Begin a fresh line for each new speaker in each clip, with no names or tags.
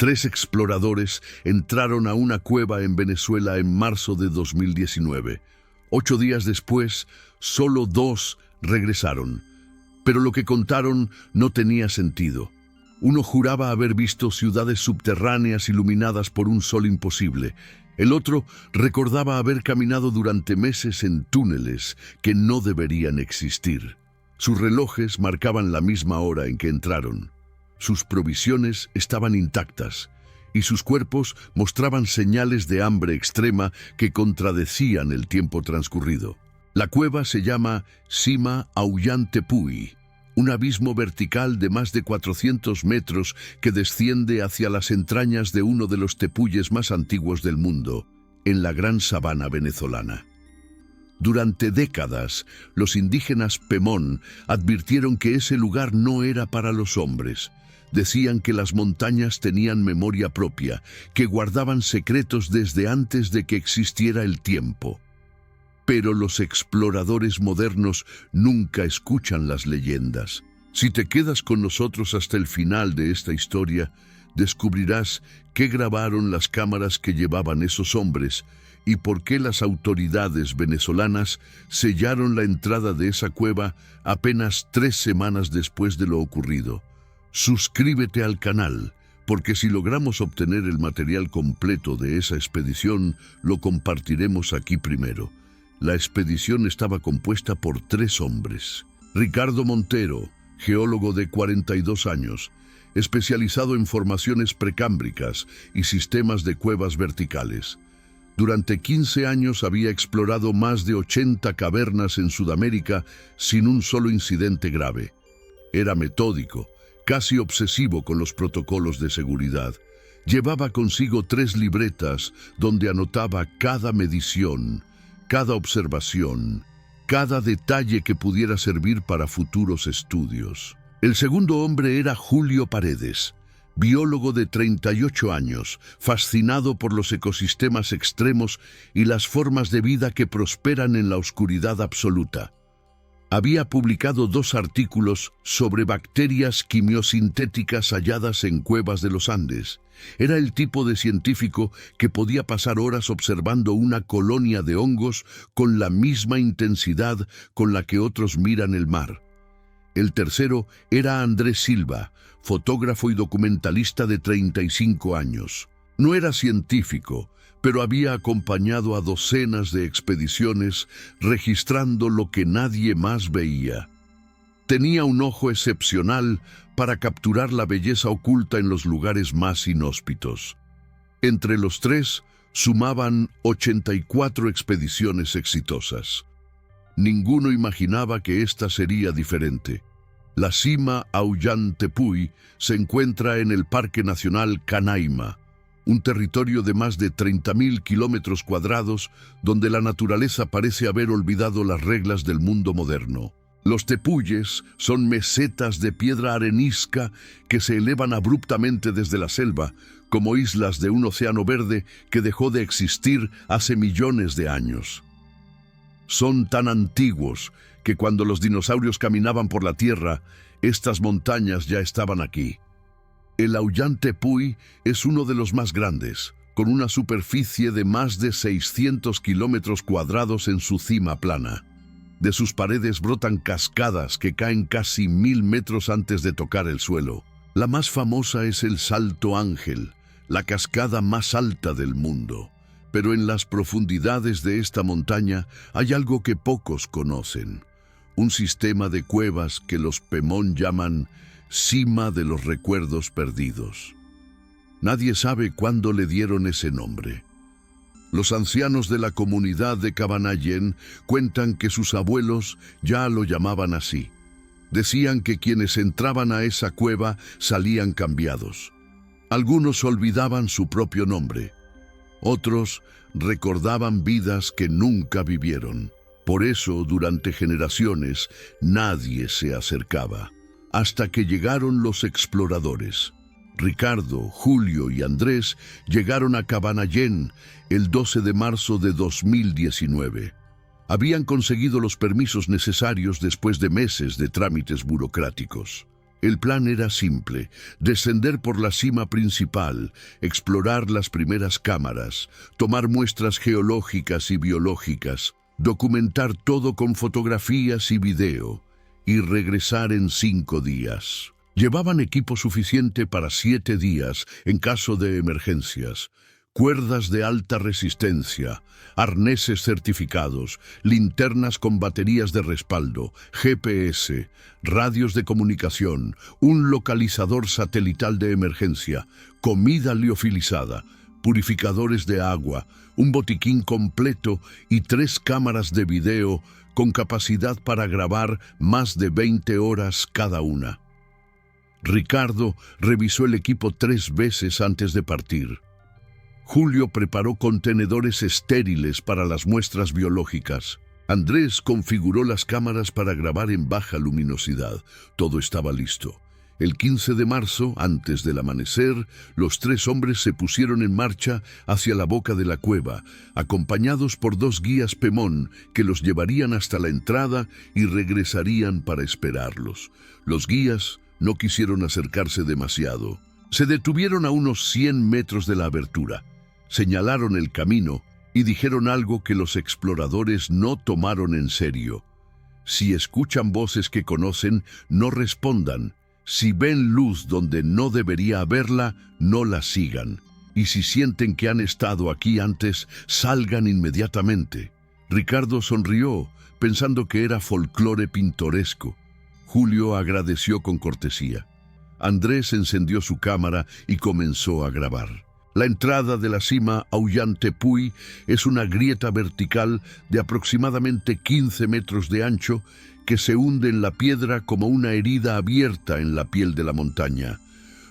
3 exploradores entraron a una cueva en Venezuela en marzo de 2019. 8 días después, solo 2 regresaron. Pero lo que contaron no tenía sentido. Uno juraba haber visto ciudades subterráneas iluminadas por un sol imposible. El otro recordaba haber caminado durante meses en túneles que no deberían existir. Sus relojes marcaban la misma hora en que entraron. Sus provisiones estaban intactas y sus cuerpos mostraban señales de hambre extrema que contradecían el tiempo transcurrido. La cueva se llama Sima Aullantepui, un abismo vertical de más de 400 metros que desciende hacia las entrañas de uno de los tepuyes más antiguos del mundo, en la gran sabana venezolana. Durante décadas, los indígenas Pemón advirtieron que ese lugar no era para los hombres. Decían que las montañas tenían memoria propia, que guardaban secretos desde antes de que existiera el tiempo. Pero los exploradores modernos nunca escuchan las leyendas. Si te quedas con nosotros hasta el final de esta historia, descubrirás qué grabaron las cámaras que llevaban esos hombres y por qué las autoridades venezolanas sellaron la entrada de esa cueva apenas 3 semanas después de lo ocurrido. Suscríbete al canal, porque si logramos obtener el material completo de esa expedición, lo compartiremos aquí primero. La expedición estaba compuesta por 3 hombres. Ricardo Montero, geólogo de 42 años, especializado en formaciones precámbricas y sistemas de cuevas verticales. Durante 15 años había explorado más de 80 cavernas en Sudamérica sin un solo incidente grave. Era metódico, casi obsesivo con los protocolos de seguridad. Llevaba consigo 3 libretas donde anotaba cada medición, cada observación, cada detalle que pudiera servir para futuros estudios. El segundo hombre era Julio Paredes, biólogo de 38 años, fascinado por los ecosistemas extremos y las formas de vida que prosperan en la oscuridad absoluta. Había publicado 2 artículos sobre bacterias quimiosintéticas halladas en cuevas de los Andes. Era el tipo de científico que podía pasar horas observando una colonia de hongos con la misma intensidad con la que otros miran el mar. El tercero era Andrés Silva, fotógrafo y documentalista de 35 años. No era científico, pero había acompañado a docenas de expediciones registrando lo que nadie más veía. Tenía un ojo excepcional para capturar la belleza oculta en los lugares más inhóspitos. Entre los 3 sumaban 84 expediciones exitosas. Ninguno imaginaba que esta sería diferente. La Sima Aullantepui se encuentra en el Parque Nacional Canaima, un territorio de más de 30.000 kilómetros cuadrados donde la naturaleza parece haber olvidado las reglas del mundo moderno. Los tepuyes son mesetas de piedra arenisca que se elevan abruptamente desde la selva, como islas de un océano verde que dejó de existir hace millones de años. Son tan antiguos que cuando los dinosaurios caminaban por la tierra, estas montañas ya estaban aquí. El Aullantepui es uno de los más grandes, con una superficie de más de 600 kilómetros cuadrados en su cima plana. De sus paredes brotan cascadas que caen casi 1000 metros antes de tocar el suelo. La más famosa es el Salto Ángel, la cascada más alta del mundo. Pero en las profundidades de esta montaña hay algo que pocos conocen. Un sistema de cuevas que los Pemón llaman Cima de los Recuerdos Perdidos. Nadie sabe cuándo le dieron ese nombre. Los ancianos de la comunidad de Cabanallén cuentan que sus abuelos ya lo llamaban así. Decían que quienes entraban a esa cueva salían cambiados. Algunos olvidaban su propio nombre. Otros recordaban vidas que nunca vivieron. Por eso, durante generaciones, nadie se acercaba. Hasta que llegaron los exploradores. Ricardo, Julio y Andrés llegaron a Cabanallén el 12 de marzo de 2019. Habían conseguido los permisos necesarios después de meses de trámites burocráticos. El plan era simple: descender por la cima principal, explorar las primeras cámaras, tomar muestras geológicas y biológicas, documentar todo con fotografías y video, y regresar en 5 días. Llevaban equipo suficiente para 7 días en caso de emergencias: cuerdas de alta resistencia, arneses certificados, linternas con baterías de respaldo, GPS, radios de comunicación, un localizador satelital de emergencia, comida liofilizada, purificadores de agua, un botiquín completo y 3 cámaras de video con capacidad para grabar más de 20 horas cada una. Ricardo revisó el equipo 3 veces antes de partir. Julio preparó contenedores estériles para las muestras biológicas. Andrés configuró las cámaras para grabar en baja luminosidad. Todo estaba listo. El 15 de marzo, antes del amanecer, los 3 hombres se pusieron en marcha hacia la boca de la cueva, acompañados por 2 guías Pemón que los llevarían hasta la entrada y regresarían para esperarlos. Los guías no quisieron acercarse demasiado. Se detuvieron a unos 100 metros de la abertura. Señalaron el camino y dijeron algo que los exploradores no tomaron en serio. Si escuchan voces que conocen, no respondan. Si ven luz donde no debería haberla, no la sigan. Y si sienten que han estado aquí antes, salgan inmediatamente. Ricardo sonrió, pensando que era folclore pintoresco. Julio agradeció con cortesía. Andrés encendió su cámara y comenzó a grabar. La entrada de la cima Ollantaypuy es una grieta vertical de aproximadamente 15 metros de ancho que se hunde en la piedra como una herida abierta en la piel de la montaña.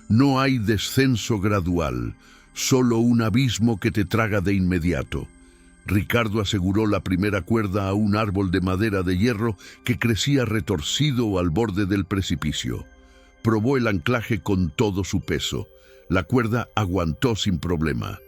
No hay descenso gradual, solo un abismo que te traga de inmediato. Ricardo aseguró la primera cuerda a un árbol de madera de hierro que crecía retorcido al borde del precipicio. Probó el anclaje con todo su peso. La cuerda aguantó sin problema.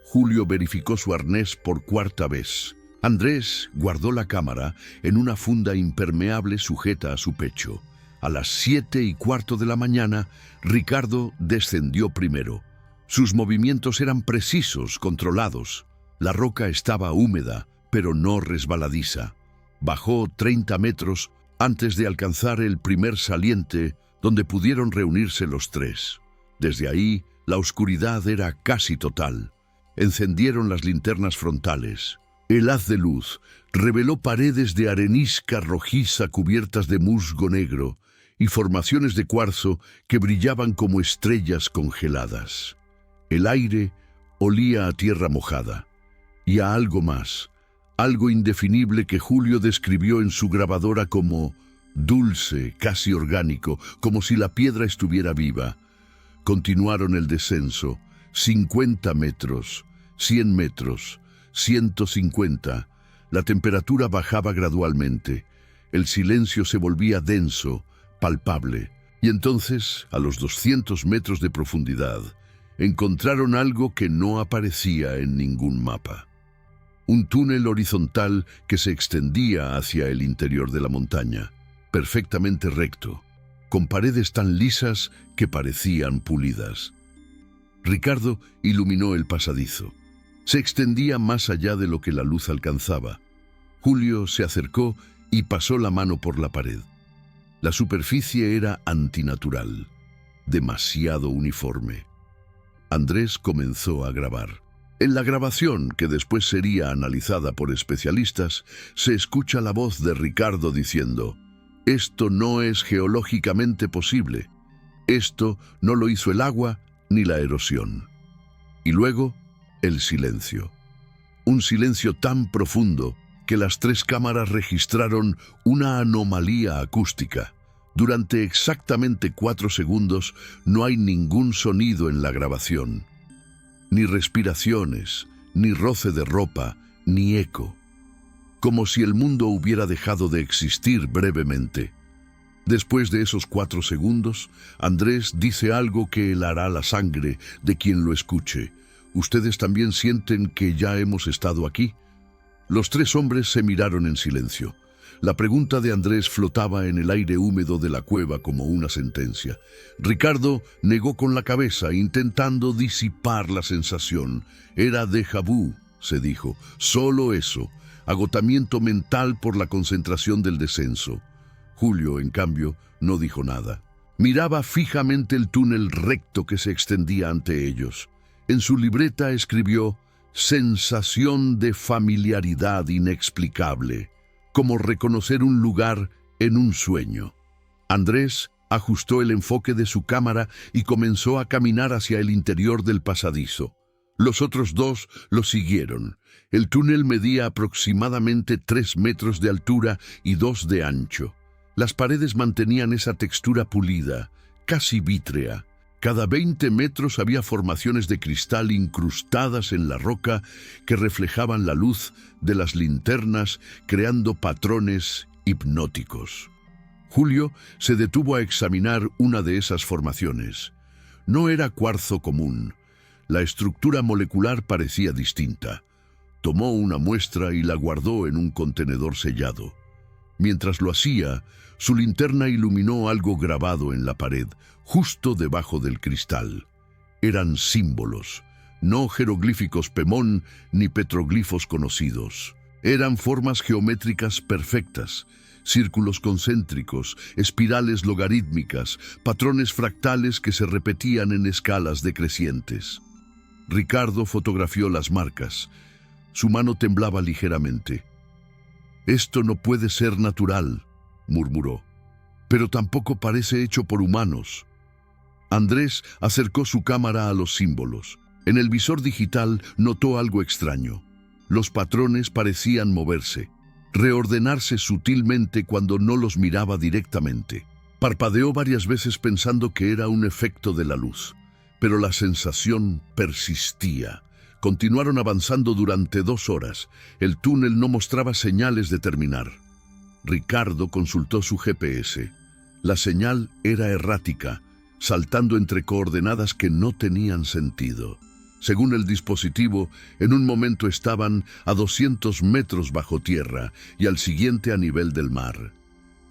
Julio verificó su arnés por 4ª vez. Andrés guardó la cámara en una funda impermeable sujeta a su pecho. A las 7:15 de la mañana, Ricardo descendió primero. Sus movimientos eran precisos, controlados. La roca estaba húmeda, pero no resbaladiza. Bajó 30 metros antes de alcanzar el primer saliente, donde pudieron reunirse los 3. Desde ahí, la oscuridad era casi total. Encendieron las linternas frontales. El haz de luz reveló paredes de arenisca rojiza cubiertas de musgo negro y formaciones de cuarzo que brillaban como estrellas congeladas. El aire olía a tierra mojada y a algo más, algo indefinible que Julio describió en su grabadora como dulce, casi orgánico, como si la piedra estuviera viva. Continuaron el descenso, 50 metros, 100 metros, 150. La temperatura bajaba gradualmente. El silencio se volvía denso, palpable. Y entonces, a los 200 metros de profundidad, encontraron algo que no aparecía en ningún mapa. Un túnel horizontal que se extendía hacia el interior de la montaña, perfectamente recto, con paredes tan lisas que parecían pulidas. Ricardo iluminó el pasadizo. Se extendía más allá de lo que la luz alcanzaba. Julio se acercó y pasó la mano por la pared. La superficie era antinatural, demasiado uniforme. Andrés comenzó a grabar. En la grabación, que después sería analizada por especialistas, se escucha la voz de Ricardo diciendo: «Esto no es geológicamente posible. Esto no lo hizo el agua ni la erosión». Y luego, el silencio. Un silencio tan profundo que las 3 cámaras registraron una anomalía acústica. Durante exactamente 4 segundos no hay ningún sonido en la grabación. Ni respiraciones, ni roce de ropa, ni eco. Como si el mundo hubiera dejado de existir brevemente. Después de esos 4 segundos, Andrés dice algo que helará la sangre de quien lo escuche. ¿Ustedes también sienten que ya hemos estado aquí? Los 3 hombres se miraron en silencio. La pregunta de Andrés flotaba en el aire húmedo de la cueva como una sentencia. Ricardo negó con la cabeza, intentando disipar la sensación. Era déjà vu, se dijo. Solo eso. Agotamiento mental por la concentración del descenso. Julio, en cambio, no dijo nada. Miraba fijamente el túnel recto que se extendía ante ellos. En su libreta escribió: sensación de familiaridad inexplicable, como reconocer un lugar en un sueño. Andrés ajustó el enfoque de su cámara y comenzó a caminar hacia el interior del pasadizo. Los otros dos lo siguieron. El túnel medía aproximadamente 3 metros de altura y 2 de ancho. Las paredes mantenían esa textura pulida, casi vítrea. Cada 20 metros había formaciones de cristal incrustadas en la roca que reflejaban la luz de las linternas, creando patrones hipnóticos. Julio se detuvo a examinar una de esas formaciones. No era cuarzo común. La estructura molecular parecía distinta. Tomó una muestra y la guardó en un contenedor sellado. Mientras lo hacía, su linterna iluminó algo grabado en la pared, justo debajo del cristal. Eran símbolos, no jeroglíficos Pemón ni petroglifos conocidos. Eran formas geométricas perfectas, círculos concéntricos, espirales logarítmicas, patrones fractales que se repetían en escalas decrecientes. Ricardo fotografió las marcas. Su mano temblaba ligeramente. «Esto no puede ser natural», murmuró. «Pero tampoco parece hecho por humanos». Andrés acercó su cámara a los símbolos. En el visor digital notó algo extraño. Los patrones parecían moverse, reordenarse sutilmente cuando no los miraba directamente. Parpadeó varias veces pensando que era un efecto de la luz, pero la sensación persistía. Continuaron avanzando durante 2 horas. El túnel no mostraba señales de terminar. Ricardo consultó su GPS. La señal era errática, saltando entre coordenadas que no tenían sentido. Según el dispositivo, en un momento estaban a 200 metros bajo tierra y al siguiente a nivel del mar.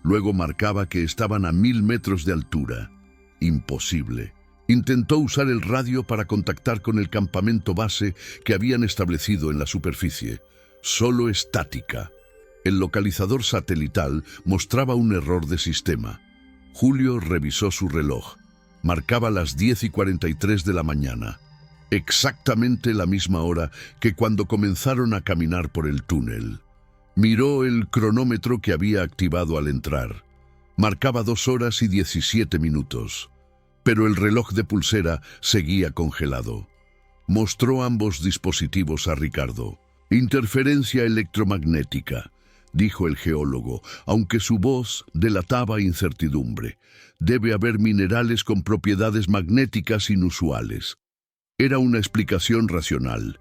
Luego marcaba que estaban a 1000 metros de altura. Imposible. Intentó usar el radio para contactar con el campamento base que habían establecido en la superficie. Solo estática. El localizador satelital mostraba un error de sistema. Julio revisó su reloj. Marcaba las 10:43 de la mañana. Exactamente la misma hora que cuando comenzaron a caminar por el túnel. Miró el cronómetro que había activado al entrar. Marcaba 2 horas y 17 minutos. Pero el reloj de pulsera seguía congelado. Mostró ambos dispositivos a Ricardo. «Interferencia electromagnética», dijo el geólogo, aunque su voz delataba incertidumbre. «Debe haber minerales con propiedades magnéticas inusuales». Era una explicación racional,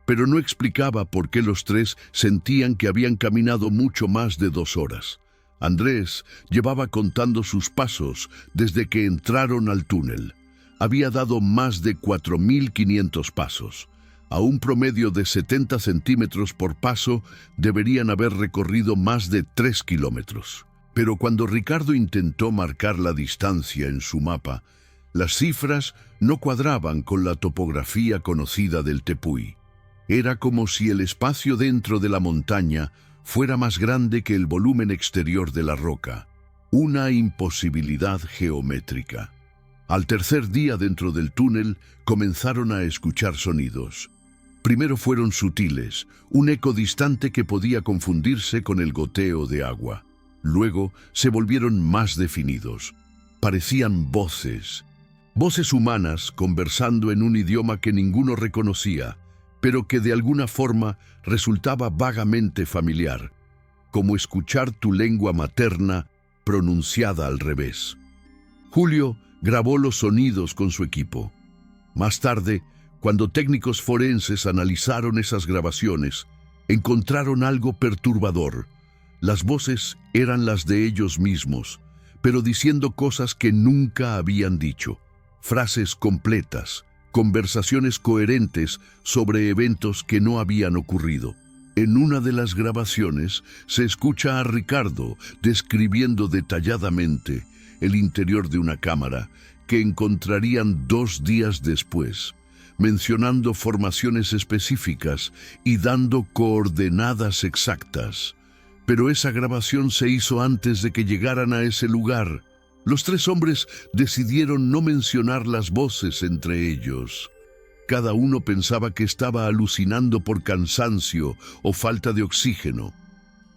pero no explicaba por qué los tres sentían que habían caminado mucho más de 2 horas. Andrés llevaba contando sus pasos desde que entraron al túnel. Había dado más de 4500 pasos. A un promedio de 70 centímetros por paso, deberían haber recorrido más de 3 kilómetros. Pero cuando Ricardo intentó marcar la distancia en su mapa, las cifras no cuadraban con la topografía conocida del Tepuy. Era como si el espacio dentro de la montaña fuera más grande que el volumen exterior de la roca. Una imposibilidad geométrica. Al tercer día dentro del túnel, comenzaron a escuchar sonidos. Primero fueron sutiles, un eco distante que podía confundirse con el goteo de agua. Luego se volvieron más definidos. Parecían voces. Voces humanas conversando en un idioma que ninguno reconocía, pero que de alguna forma resultaba vagamente familiar, como escuchar tu lengua materna pronunciada al revés. Julio grabó los sonidos con su equipo. Más tarde, cuando técnicos forenses analizaron esas grabaciones, encontraron algo perturbador. Las voces eran las de ellos mismos, pero diciendo cosas que nunca habían dicho. Frases completas, conversaciones coherentes sobre eventos que no habían ocurrido. En una de las grabaciones se escucha a Ricardo describiendo detalladamente el interior de una cámara que encontrarían 2 días después, mencionando formaciones específicas y dando coordenadas exactas. Pero esa grabación se hizo antes de que llegaran a ese lugar. Los 3 hombres decidieron no mencionar las voces entre ellos. Cada uno pensaba que estaba alucinando por cansancio o falta de oxígeno.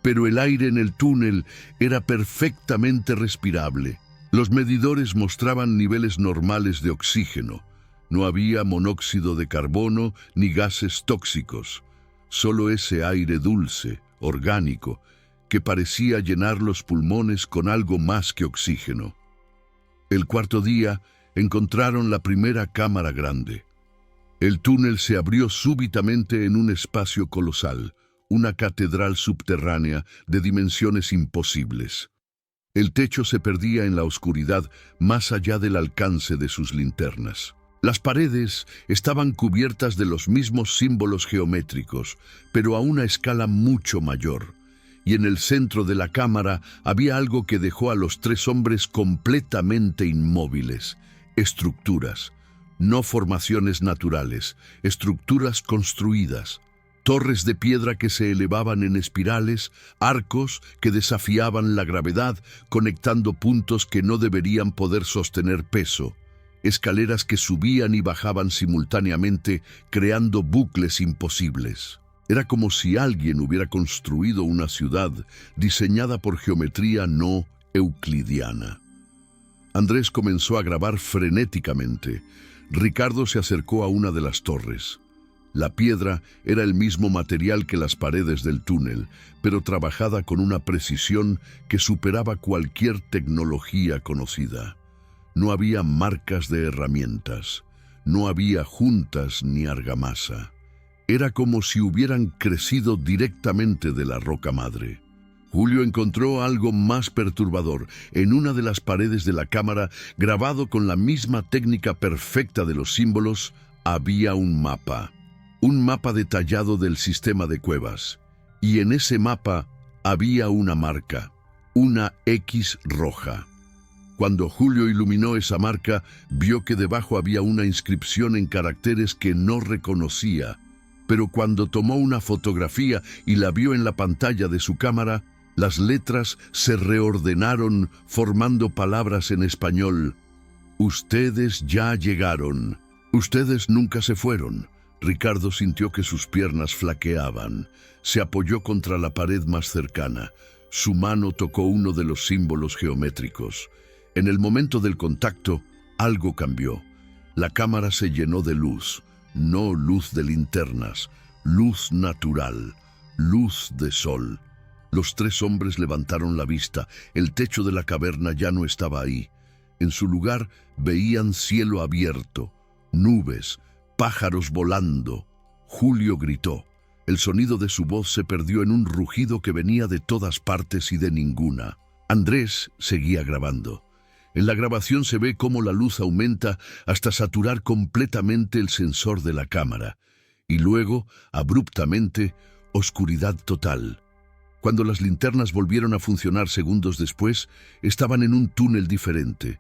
Pero el aire en el túnel era perfectamente respirable. Los medidores mostraban niveles normales de oxígeno. No había monóxido de carbono ni gases tóxicos. Solo ese aire dulce, orgánico, que parecía llenar los pulmones con algo más que oxígeno. El 4.º día encontraron la primera cámara grande. El túnel se abrió súbitamente en un espacio colosal, una catedral subterránea de dimensiones imposibles. El techo se perdía en la oscuridad más allá del alcance de sus linternas. Las paredes estaban cubiertas de los mismos símbolos geométricos, pero a una escala mucho mayor. Y en el centro de la cámara había algo que dejó a los 3 hombres completamente inmóviles: estructuras. No formaciones naturales, estructuras construidas, torres de piedra que se elevaban en espirales, arcos que desafiaban la gravedad, conectando puntos que no deberían poder sostener peso, escaleras que subían y bajaban simultáneamente, creando bucles imposibles. Era como si alguien hubiera construido una ciudad diseñada por geometría no euclidiana. Andrés comenzó a grabar frenéticamente. Ricardo se acercó a una de las torres. La piedra era el mismo material que las paredes del túnel, pero trabajada con una precisión que superaba cualquier tecnología conocida. No había marcas de herramientas, no había juntas ni argamasa. Era como si hubieran crecido directamente de la roca madre. Julio encontró algo más perturbador. En una de las paredes de la cámara, grabado con la misma técnica perfecta de los símbolos, había un mapa detallado del sistema de cuevas. Y en ese mapa había una marca, una X roja. Cuando Julio iluminó esa marca, vio que debajo había una inscripción en caracteres que no reconocía. Pero cuando tomó una fotografía y la vio en la pantalla de su cámara, las letras se reordenaron formando palabras en español. Ustedes ya llegaron. Ustedes nunca se fueron. Ricardo sintió que sus piernas flaqueaban. Se apoyó contra la pared más cercana. Su mano tocó uno de los símbolos geométricos. En el momento del contacto, algo cambió. La cámara se llenó de luz, no luz de linternas, luz natural, luz de sol. Los 3 hombres levantaron la vista. El techo de la caverna ya no estaba ahí. En su lugar veían cielo abierto, nubes, pájaros volando. Julio gritó. El sonido de su voz se perdió en un rugido que venía de todas partes y de ninguna. Andrés seguía grabando. En la grabación se ve cómo la luz aumenta hasta saturar completamente el sensor de la cámara. Y luego, abruptamente, oscuridad total. Cuando las linternas volvieron a funcionar segundos después, estaban en un túnel diferente,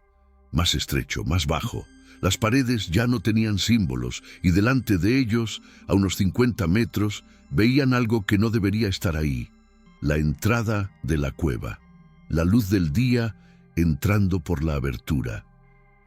más estrecho, más bajo. Las paredes ya no tenían símbolos y delante de ellos, a unos 50 metros, veían algo que no debería estar ahí: la entrada de la cueva, la luz del día entrando por la abertura.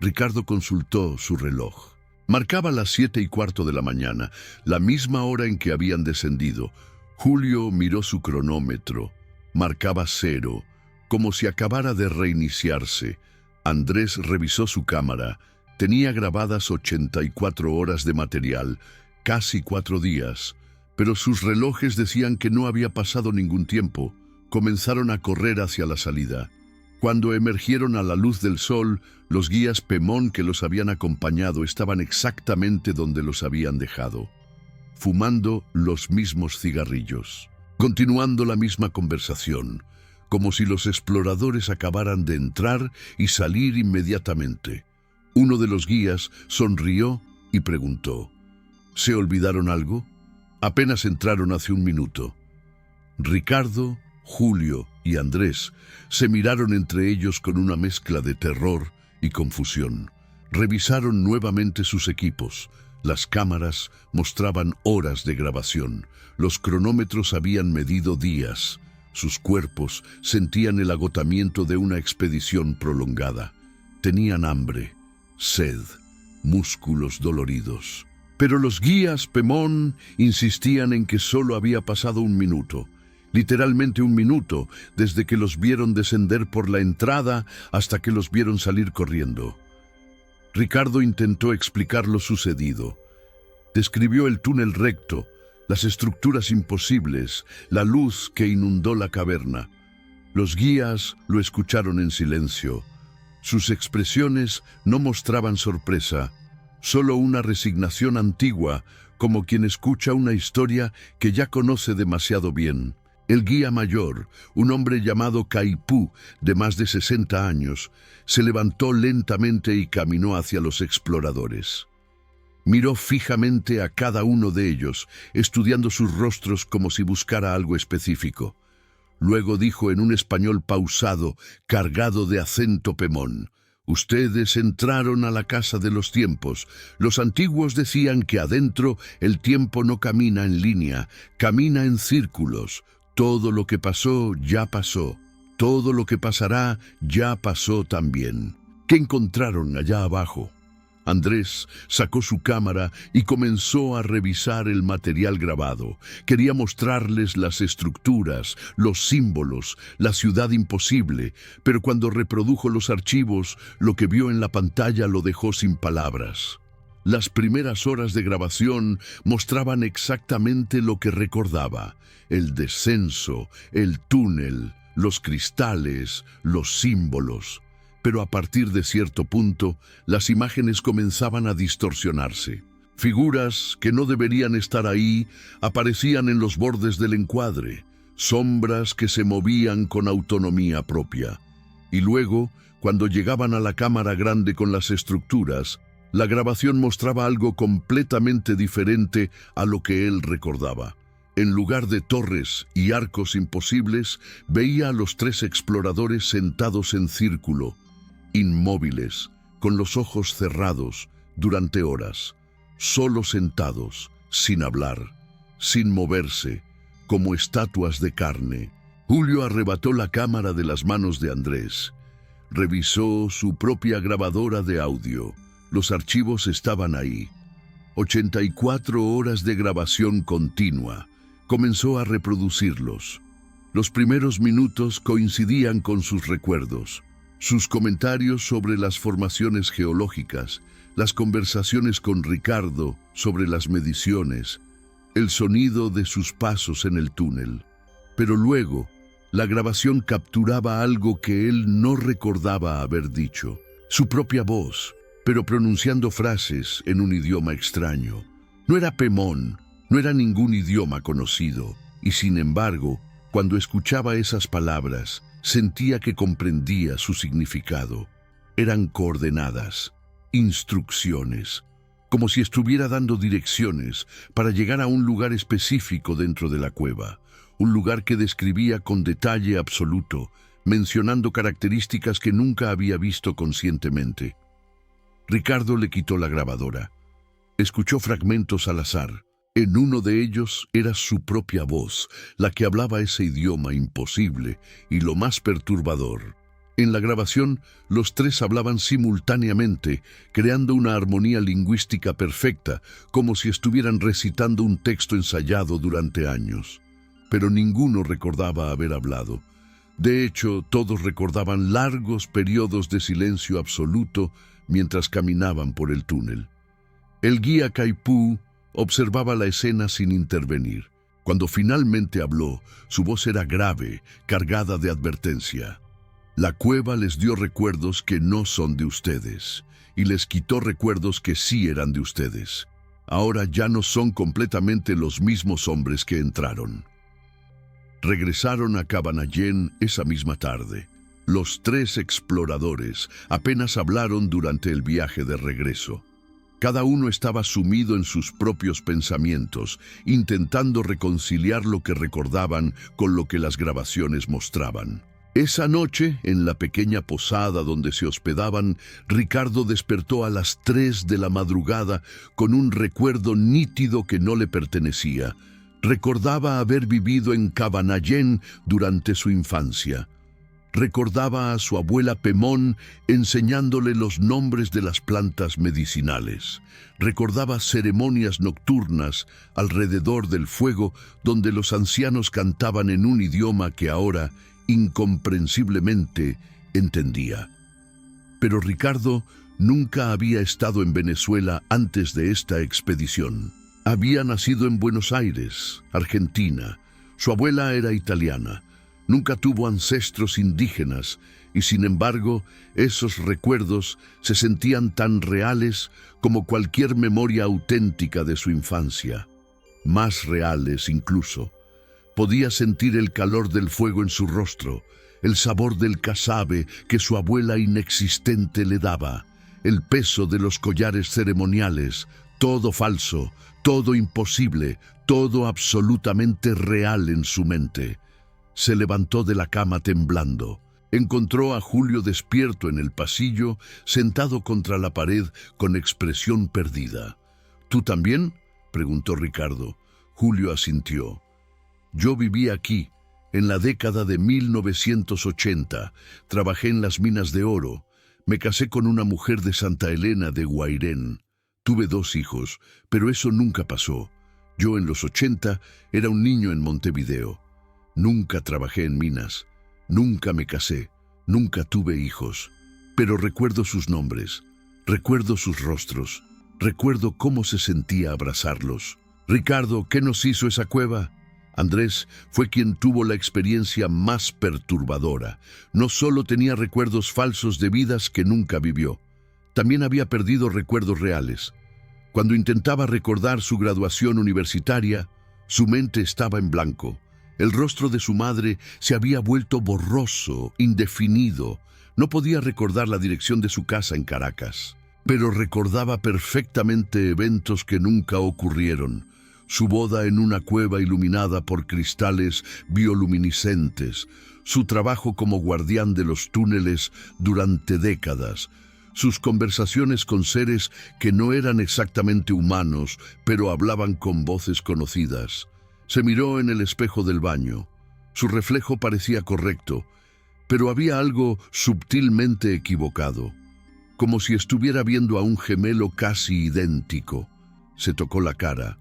Ricardo consultó su reloj. Marcaba las 7:15 de la mañana, la misma hora en que habían descendido. Julio miró su cronómetro. Marcaba 0, como si acabara de reiniciarse. Andrés revisó su cámara. Tenía grabadas 84 horas de material, casi 4 días, pero sus relojes decían que no había pasado ningún tiempo. Comenzaron a correr hacia la salida. Cuando emergieron a la luz del sol, los guías Pemón que los habían acompañado estaban exactamente donde los habían dejado, fumando los mismos cigarrillos, continuando la misma conversación, como si los exploradores acabaran de entrar y salir inmediatamente. Uno de los guías sonrió y preguntó: ¿Se olvidaron algo? Apenas entraron hace un minuto. Ricardo, Julio y Andrés se miraron entre ellos con una mezcla de terror y confusión. Revisaron nuevamente sus equipos. Las cámaras mostraban horas de grabación. Los cronómetros habían medido días. Sus cuerpos sentían el agotamiento de una expedición prolongada. Tenían hambre, sed, músculos doloridos. Pero los guías Pemón insistían en que solo había pasado un minuto. Literalmente un minuto, desde que los vieron descender por la entrada hasta que los vieron salir corriendo. Ricardo intentó explicar lo sucedido. Describió el túnel recto, las estructuras imposibles, la luz que inundó la caverna. Los guías lo escucharon en silencio. Sus expresiones no mostraban sorpresa, solo una resignación antigua, como quien escucha una historia que ya conoce demasiado bien. El guía mayor, un hombre llamado Caipú, de más de 60 años, se levantó lentamente y caminó hacia los exploradores. Miró fijamente a cada uno de ellos, estudiando sus rostros como si buscara algo específico. Luego dijo en un español pausado, cargado de acento Pemón: «Ustedes entraron a la casa de los tiempos. Los antiguos decían que adentro el tiempo no camina en línea, camina en círculos. Todo lo que pasó, ya pasó. Todo lo que pasará, ya pasó también». ¿Qué encontraron allá abajo? Andrés sacó su cámara y comenzó a revisar el material grabado. Quería mostrarles las estructuras, los símbolos, la ciudad imposible, pero cuando reprodujo los archivos, lo que vio en la pantalla lo dejó sin palabras. Las primeras horas de grabación mostraban exactamente lo que recordaba: el descenso, el túnel, los cristales, los símbolos. Pero a partir de cierto punto, las imágenes comenzaban a distorsionarse. Figuras que no deberían estar ahí aparecían en los bordes del encuadre, sombras que se movían con autonomía propia. Y luego, cuando llegaban a la cámara grande con las estructuras, la grabación mostraba algo completamente diferente a lo que él recordaba. En lugar de torres y arcos imposibles, veía a los 3 exploradores sentados en círculo, inmóviles, con los ojos cerrados, durante horas, solo sentados, sin hablar, sin moverse, como estatuas de carne. Julio arrebató la cámara de las manos de Andrés. Revisó su propia grabadora de audio. Los archivos estaban ahí. 84 horas de grabación continua. Comenzó a reproducirlos. Los primeros minutos coincidían con sus recuerdos. Sus comentarios sobre las formaciones geológicas, las conversaciones con Ricardo sobre las mediciones, el sonido de sus pasos en el túnel. Pero luego, la grabación capturaba algo que él no recordaba haber dicho. Su propia voz, pero pronunciando frases en un idioma extraño. No era Pemón, no era ningún idioma conocido, y sin embargo, cuando escuchaba esas palabras, sentía que comprendía su significado. Eran coordenadas, instrucciones, como si estuviera dando direcciones para llegar a un lugar específico dentro de la cueva, un lugar que describía con detalle absoluto, mencionando características que nunca había visto conscientemente. Ricardo le quitó la grabadora. Escuchó fragmentos al azar. En uno de ellos era su propia voz, la que hablaba ese idioma imposible y lo más perturbador. En la grabación, los 3 hablaban simultáneamente, creando una armonía lingüística perfecta, como si estuvieran recitando un texto ensayado durante años. Pero ninguno recordaba haber hablado. De hecho, todos recordaban largos periodos de silencio absoluto mientras caminaban por el túnel. El guía Caipú observaba la escena sin intervenir. Cuando finalmente habló, su voz era grave, cargada de advertencia. La cueva les dio recuerdos que no son de ustedes, y les quitó recuerdos que sí eran de ustedes. Ahora ya no son completamente los mismos hombres que entraron. Regresaron a Cabanallén esa misma tarde. Los 3 exploradores apenas hablaron durante el viaje de regreso. Cada uno estaba sumido en sus propios pensamientos, intentando reconciliar lo que recordaban con lo que las grabaciones mostraban. Esa noche, en la pequeña posada donde se hospedaban, Ricardo despertó a las 3 de la madrugada con un recuerdo nítido que no le pertenecía. Recordaba haber vivido en Cabanallén durante su infancia. Recordaba a su abuela Pemón enseñándole los nombres de las plantas medicinales. Recordaba ceremonias nocturnas alrededor del fuego donde los ancianos cantaban en un idioma que ahora, incomprensiblemente, entendía. Pero Ricardo nunca había estado en Venezuela antes de esta expedición. Había nacido en Buenos Aires, Argentina. Su abuela era italiana. Nunca tuvo ancestros indígenas y, sin embargo, esos recuerdos se sentían tan reales como cualquier memoria auténtica de su infancia. Más reales incluso. Podía sentir el calor del fuego en su rostro, el sabor del casabe que su abuela inexistente le daba, el peso de los collares ceremoniales, todo falso, todo imposible, todo absolutamente real en su mente. Se levantó de la cama temblando. Encontró a Julio despierto en el pasillo, sentado contra la pared con expresión perdida. ¿Tú también?, preguntó Ricardo. Julio asintió. Yo viví aquí, en la década de 1980. Trabajé en las minas de oro. Me casé con una mujer de Santa Elena de Guairén. Tuve 2 hijos, pero eso nunca pasó. Yo en los 80 era un niño en Montevideo. Nunca trabajé en minas, nunca me casé, nunca tuve hijos, pero recuerdo sus nombres, recuerdo sus rostros, recuerdo cómo se sentía abrazarlos. Ricardo, ¿qué nos hizo esa cueva? Andrés fue quien tuvo la experiencia más perturbadora. No solo tenía recuerdos falsos de vidas que nunca vivió, también había perdido recuerdos reales. Cuando intentaba recordar su graduación universitaria, su mente estaba en blanco. El rostro de su madre se había vuelto borroso, indefinido. No podía recordar la dirección de su casa en Caracas, pero recordaba perfectamente eventos que nunca ocurrieron. Su boda en una cueva iluminada por cristales bioluminiscentes, su trabajo como guardián de los túneles durante décadas, sus conversaciones con seres que no eran exactamente humanos, pero hablaban con voces conocidas. Se miró en el espejo del baño. Su reflejo parecía correcto, pero había algo sutilmente equivocado, como si estuviera viendo a un gemelo casi idéntico. Se tocó la cara.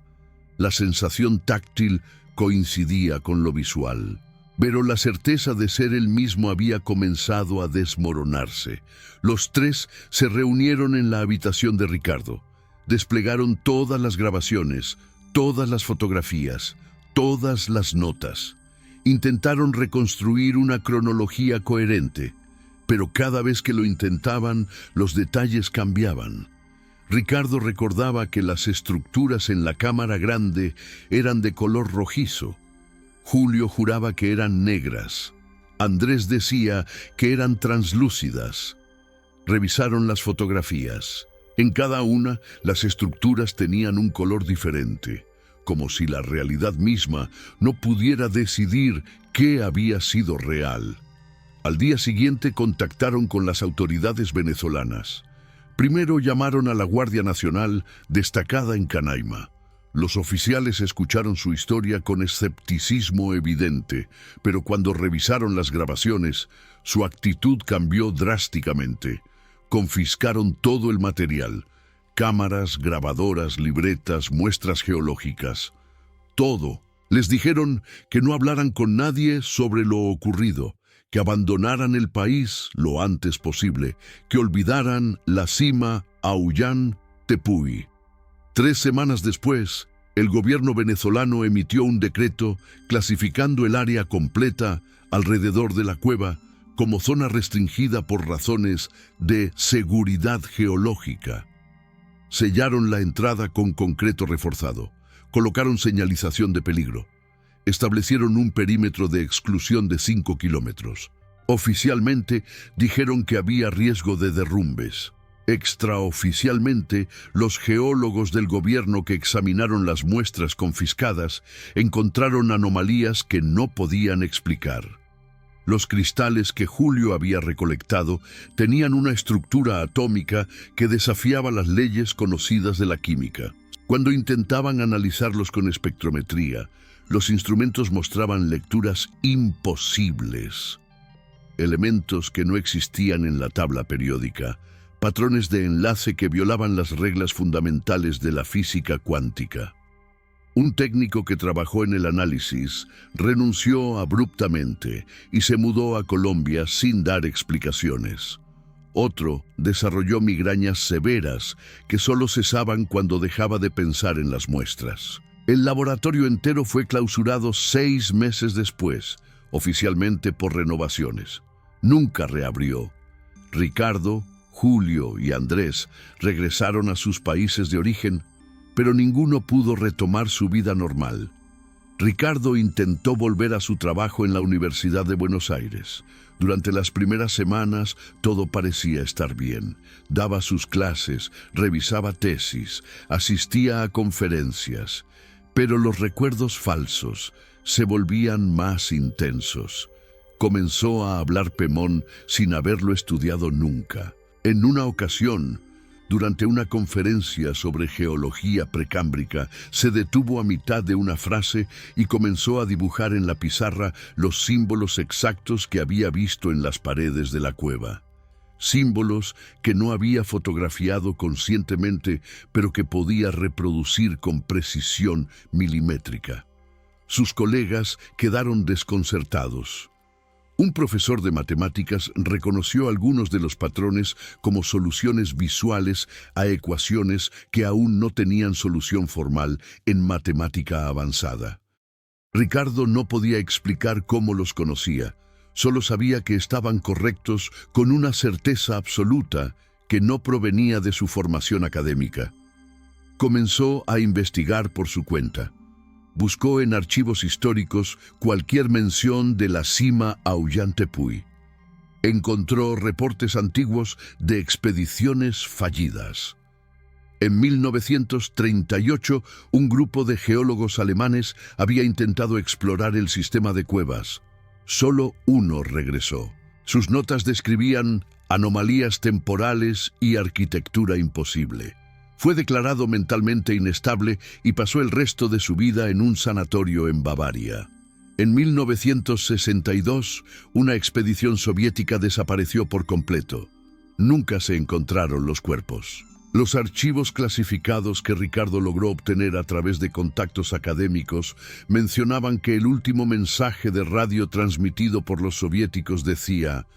La sensación táctil coincidía con lo visual, pero la certeza de ser él mismo había comenzado a desmoronarse. Los 3 se reunieron en la habitación de Ricardo. Desplegaron todas las grabaciones, todas las fotografías, todas las notas. Intentaron reconstruir una cronología coherente, pero cada vez que lo intentaban, los detalles cambiaban. Ricardo recordaba que las estructuras en la cámara grande eran de color rojizo. Julio juraba que eran negras. Andrés decía que eran translúcidas. Revisaron las fotografías. En cada una, las estructuras tenían un color diferente, como si la realidad misma no pudiera decidir qué había sido real. Al día siguiente contactaron con las autoridades venezolanas. Primero llamaron a la Guardia Nacional, destacada en Canaima. Los oficiales escucharon su historia con escepticismo evidente, pero cuando revisaron las grabaciones, su actitud cambió drásticamente. Confiscaron todo el material: cámaras, grabadoras, libretas, muestras geológicas. Todo. Les dijeron que no hablaran con nadie sobre lo ocurrido, que abandonaran el país lo antes posible, que olvidaran la cima Aullán Tepuy. 3 semanas después, el gobierno venezolano emitió un decreto clasificando el área completa alrededor de la cueva como zona restringida por razones de seguridad geológica. Sellaron la entrada con concreto reforzado, colocaron señalización de peligro. Establecieron un perímetro de exclusión de 5 kilómetros. Oficialmente dijeron que había riesgo de derrumbes. Extraoficialmente, los geólogos del gobierno que examinaron las muestras confiscadas encontraron anomalías que no podían explicar. Los cristales que Julio había recolectado tenían una estructura atómica que desafiaba las leyes conocidas de la química. Cuando intentaban analizarlos con espectrometría, los instrumentos mostraban lecturas imposibles. Elementos que no existían en la tabla periódica, patrones de enlace que violaban las reglas fundamentales de la física cuántica. Un técnico que trabajó en el análisis renunció abruptamente y se mudó a Colombia sin dar explicaciones. Otro desarrolló migrañas severas que solo cesaban cuando dejaba de pensar en las muestras. El laboratorio entero fue clausurado 6 meses después, oficialmente por renovaciones. Nunca reabrió. Ricardo, Julio y Andrés regresaron a sus países de origen, pero ninguno pudo retomar su vida normal. Ricardo intentó volver a su trabajo en la Universidad de Buenos Aires. Durante las primeras semanas todo parecía estar bien. Daba sus clases, revisaba tesis, asistía a conferencias. Pero los recuerdos falsos se volvían más intensos. Comenzó a hablar Pemón sin haberlo estudiado nunca. En una ocasión, durante una conferencia sobre geología precámbrica, se detuvo a mitad de una frase y comenzó a dibujar en la pizarra los símbolos exactos que había visto en las paredes de la cueva. Símbolos que no había fotografiado conscientemente, pero que podía reproducir con precisión milimétrica. Sus colegas quedaron desconcertados. Un profesor de matemáticas reconoció algunos de los patrones como soluciones visuales a ecuaciones que aún no tenían solución formal en matemática avanzada. Ricardo no podía explicar cómo los conocía, solo sabía que estaban correctos con una certeza absoluta que no provenía de su formación académica. Comenzó a investigar por su cuenta. Buscó en archivos históricos cualquier mención de la cima Ollantaypuy. Encontró reportes antiguos de expediciones fallidas. En 1938, un grupo de geólogos alemanes había intentado explorar el sistema de cuevas. Solo uno regresó. Sus notas describían anomalías temporales y arquitectura imposible. Fue declarado mentalmente inestable y pasó el resto de su vida en un sanatorio en Bavaria. En 1962, una expedición soviética desapareció por completo. Nunca se encontraron los cuerpos. Los archivos clasificados que Ricardo logró obtener a través de contactos académicos mencionaban que el último mensaje de radio transmitido por los soviéticos decía: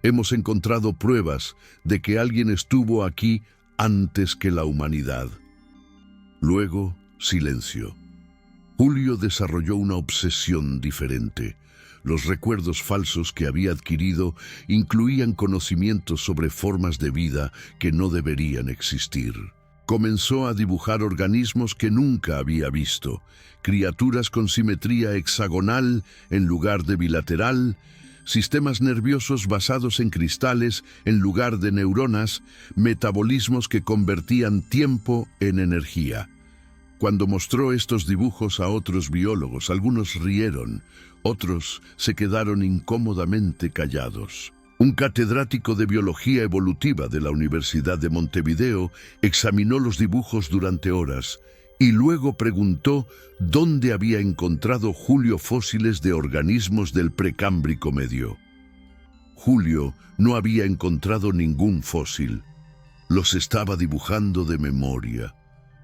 «Hemos encontrado pruebas de que alguien estuvo aquí antes que la humanidad». Luego, silencio. Julio desarrolló una obsesión diferente. Los recuerdos falsos que había adquirido incluían conocimientos sobre formas de vida que no deberían existir. Comenzó a dibujar organismos que nunca había visto, criaturas con simetría hexagonal en lugar de bilateral, sistemas nerviosos basados en cristales en lugar de neuronas, metabolismos que convertían tiempo en energía. Cuando mostró estos dibujos a otros biólogos, algunos rieron, otros se quedaron incómodamente callados. Un catedrático de biología evolutiva de la Universidad de Montevideo examinó los dibujos durante horas y luego preguntó dónde había encontrado Julio fósiles de organismos del Precámbrico medio. Julio no había encontrado ningún fósil. Los estaba dibujando de memoria,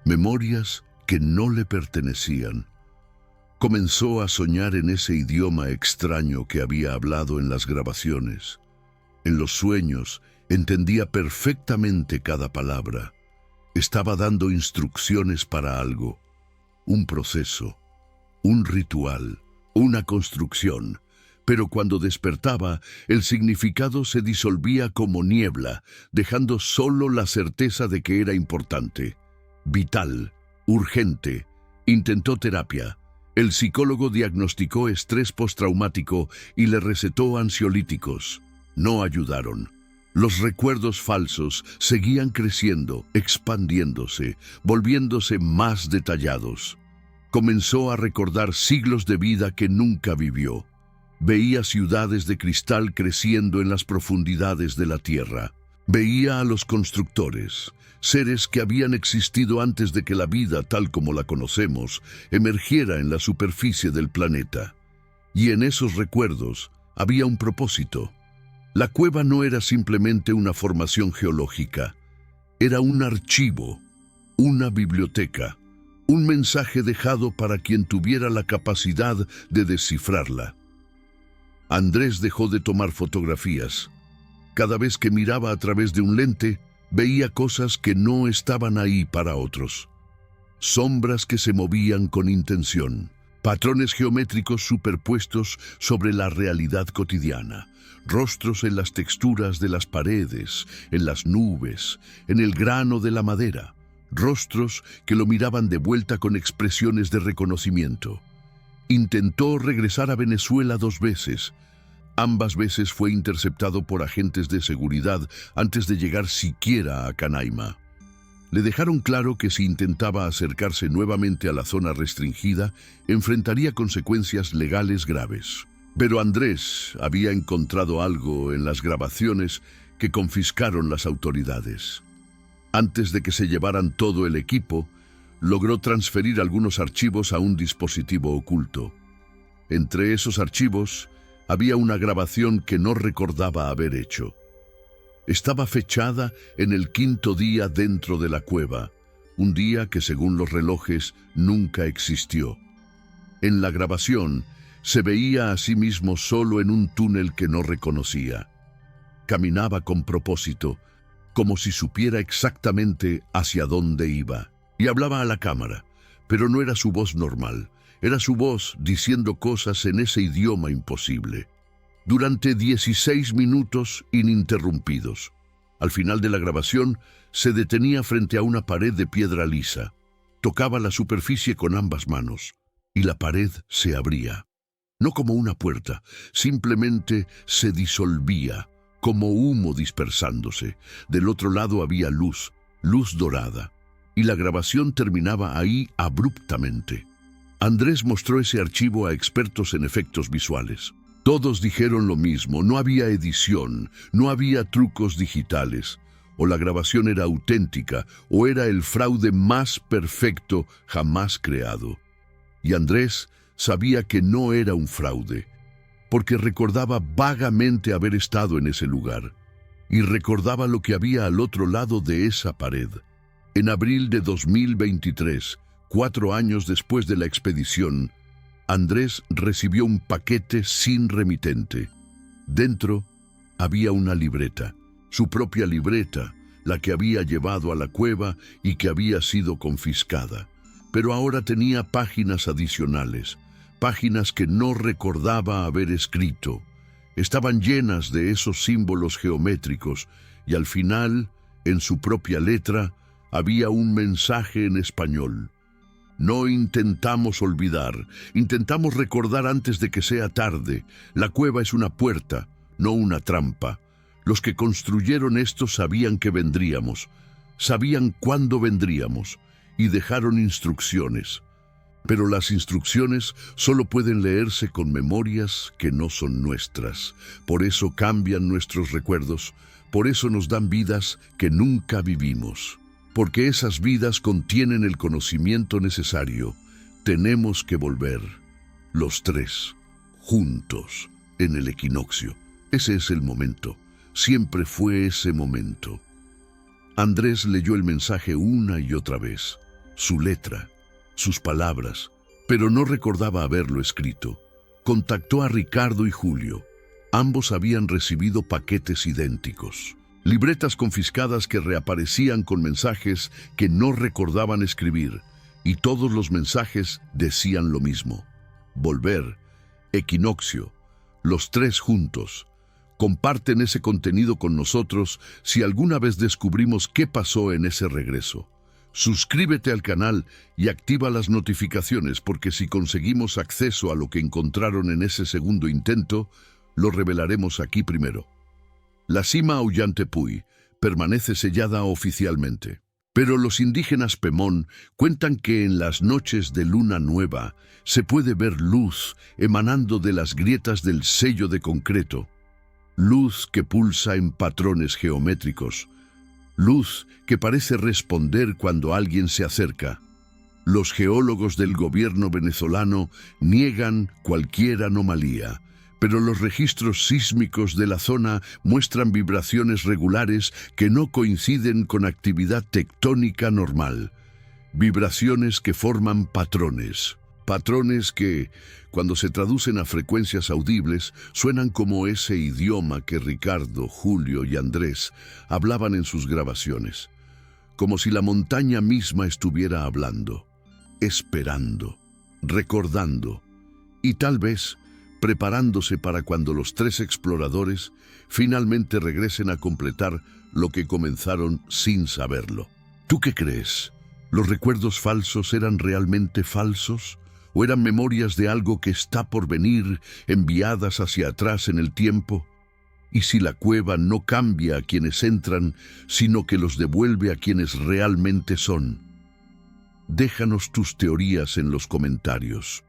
memorias que no le pertenecían. Comenzó a soñar en ese idioma extraño que había hablado en las grabaciones. En los sueños entendía perfectamente cada palabra. Estaba dando instrucciones para algo, un proceso, un ritual, una construcción. Pero cuando despertaba, el significado se disolvía como niebla, dejando solo la certeza de que era importante, vital, urgente. Intentó terapia. El psicólogo diagnosticó estrés postraumático y le recetó ansiolíticos. No ayudaron. Los recuerdos falsos seguían creciendo, expandiéndose, volviéndose más detallados. Comenzó a recordar siglos de vida que nunca vivió. Veía ciudades de cristal creciendo en las profundidades de la tierra. Veía a los constructores, seres que habían existido antes de que la vida, tal como la conocemos, emergiera en la superficie del planeta. Y en esos recuerdos había un propósito. La cueva no era simplemente una formación geológica, era un archivo, una biblioteca, un mensaje dejado para quien tuviera la capacidad de descifrarla. Andrés dejó de tomar fotografías. Cada vez que miraba a través de un lente, veía cosas que no estaban ahí para otros. Sombras que se movían con intención, patrones geométricos superpuestos sobre la realidad cotidiana, rostros en las texturas de las paredes, en las nubes, en el grano de la madera, rostros que lo miraban de vuelta con expresiones de reconocimiento. Intentó regresar a Venezuela 2 veces. Ambas veces fue interceptado por agentes de seguridad antes de llegar siquiera a Canaima. Le dejaron claro que si intentaba acercarse nuevamente a la zona restringida, enfrentaría consecuencias legales graves. Pero Andrés había encontrado algo en las grabaciones que confiscaron las autoridades. Antes de que se llevaran todo el equipo, logró transferir algunos archivos a un dispositivo oculto. Entre esos archivos había una grabación que no recordaba haber hecho. Estaba fechada en el 5.º día dentro de la cueva, un día que según los relojes nunca existió. En la grabación se veía a sí mismo solo en un túnel que no reconocía. Caminaba con propósito, como si supiera exactamente hacia dónde iba, y hablaba a la cámara, pero no era su voz normal, era su voz diciendo cosas en ese idioma imposible. Durante 16 minutos ininterrumpidos. Al final de la grabación, se detenía frente a una pared de piedra lisa. Tocaba la superficie con ambas manos, y la pared se abría. No como una puerta, simplemente se disolvía, como humo dispersándose. Del otro lado había luz, luz dorada, y la grabación terminaba ahí abruptamente. Andrés mostró ese archivo a expertos en efectos visuales. Todos dijeron lo mismo, no había edición, no había trucos digitales. O la grabación era auténtica, o era el fraude más perfecto jamás creado. Y Andrés sabía que no era un fraude, porque recordaba vagamente haber estado en ese lugar, y recordaba lo que había al otro lado de esa pared. En abril de 2023, 4 años después de la expedición, Andrés recibió un paquete sin remitente. Dentro había una libreta, su propia libreta, la que había llevado a la cueva y que había sido confiscada. Pero ahora tenía páginas adicionales, páginas que no recordaba haber escrito. Estaban llenas de esos símbolos geométricos y al final, en su propia letra, había un mensaje en español. No intentamos olvidar, intentamos recordar antes de que sea tarde. La cueva es una puerta, no una trampa. Los que construyeron esto sabían que vendríamos, sabían cuándo vendríamos y dejaron instrucciones. Pero las instrucciones solo pueden leerse con memorias que no son nuestras. Por eso cambian nuestros recuerdos, por eso nos dan vidas que nunca vivimos. Porque esas vidas contienen el conocimiento necesario. Tenemos que volver, los 3, juntos, en el equinoccio. Ese es el momento. Siempre fue ese momento. Andrés leyó el mensaje una y otra vez, su letra, sus palabras, pero no recordaba haberlo escrito. Contactó a Ricardo y Julio. Ambos habían recibido paquetes idénticos. Libretas confiscadas que reaparecían con mensajes que no recordaban escribir, y todos los mensajes decían lo mismo. Volver, equinoccio, los 3 juntos. Comparten ese contenido con nosotros si alguna vez descubrimos qué pasó en ese regreso. Suscríbete al canal y activa las notificaciones porque si conseguimos acceso a lo que encontraron en ese segundo intento, lo revelaremos aquí primero. La cima Ollantaypuy permanece sellada oficialmente. Pero los indígenas Pemón cuentan que en las noches de luna nueva se puede ver luz emanando de las grietas del sello de concreto, luz que pulsa en patrones geométricos, luz que parece responder cuando alguien se acerca. Los geólogos del gobierno venezolano niegan cualquier anomalía, pero los registros sísmicos de la zona muestran vibraciones regulares que no coinciden con actividad tectónica normal. Vibraciones que forman patrones. Patrones que, cuando se traducen a frecuencias audibles, suenan como ese idioma que Ricardo, Julio y Andrés hablaban en sus grabaciones. Como si la montaña misma estuviera hablando, esperando, recordando y tal vez preparándose para cuando los tres exploradores finalmente regresen a completar lo que comenzaron sin saberlo. ¿Tú qué crees? ¿Los recuerdos falsos eran realmente falsos? ¿O eran memorias de algo que está por venir, enviadas hacia atrás en el tiempo? ¿Y si la cueva no cambia a quienes entran, sino que los devuelve a quienes realmente son? Déjanos tus teorías en los comentarios.